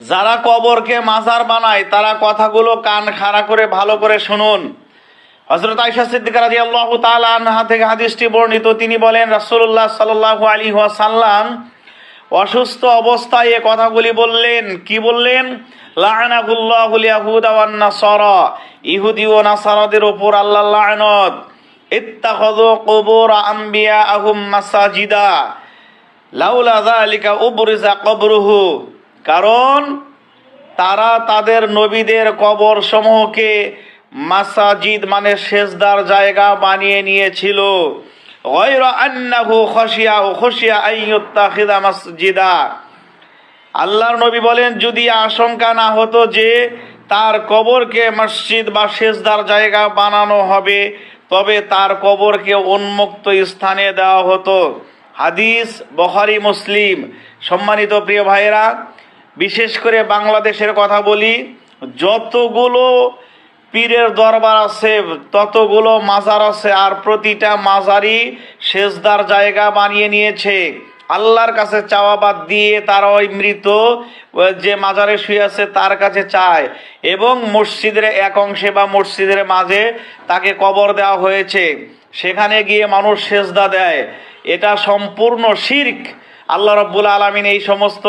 যারা কবরকে মাজার বানায় তারা কথাগুলো কান খাড়া করে ভালো করে শুনুন। হযরত আয়েশা সিদ্দিকা রাদিয়াল্লাহু তাআলা আনহা থেকে হাদিসটি বর্ণিত, তিনি বলেন রাসূলুল্লাহ সাল্লাল্লাহু আলাইহি ওয়াসাল্লাম অসুস্থ অবস্থায় এ কথাগুলি বললেন। কি বললেন? লা'নাহুল্লাহুল ইয়াহুদা ওয়ান নাসারা, ইহুদি ও নাসারাদের উপর আল্লাহর লানত। ইত্তাখাযু কুবুর আমবিয়াহুম মাসাজিদা লাউলা যালিকা উবরিজা কবরুহু, কারণ তারা তাদের নবীদের কবর সমূহকে মাসাজিদ মানে সেজদার জায়গা বানিয়ে নিয়েছিল। গায়রা আন্নাহু খাশিয়া আইয়ুত্তাখিযা মাসজিদা, আল্লাহর নবী বলেন যদি আশঙ্কা না হতো যে তার কবরকে মসজিদ বা সেজদার জায়গা বানানো হবে, তবে তার কবরকে উন্মুক্ত স্থানে দেওয়া হতো। হাদিস বুখারী মুসলিম। সম্মানিত প্রিয় ভাইয়েরা, বিশেষ করে বাংলাদেশের কথা বলি, যতগুলো পীরের দরবার আছে ততগুলো মাজার আছে, আর প্রতিটা মাজারই সেজদার জায়গা বানিয়ে নিয়েছে। আল্লাহর কাছে চাওয়া বাদ দিয়ে তারা ওই মৃত যে মাজারে শুয়ে আছে তার কাছে চায়, এবং মসজিদের এক অংশে বা মসজিদের মাঝে তাকে কবর দেওয়া হয়েছে, সেখানে গিয়ে মানুষ সেজদা দেয়। এটা সম্পূর্ণ শিরক। আল্লাহ রাব্বুল আলামিন এই সমস্ত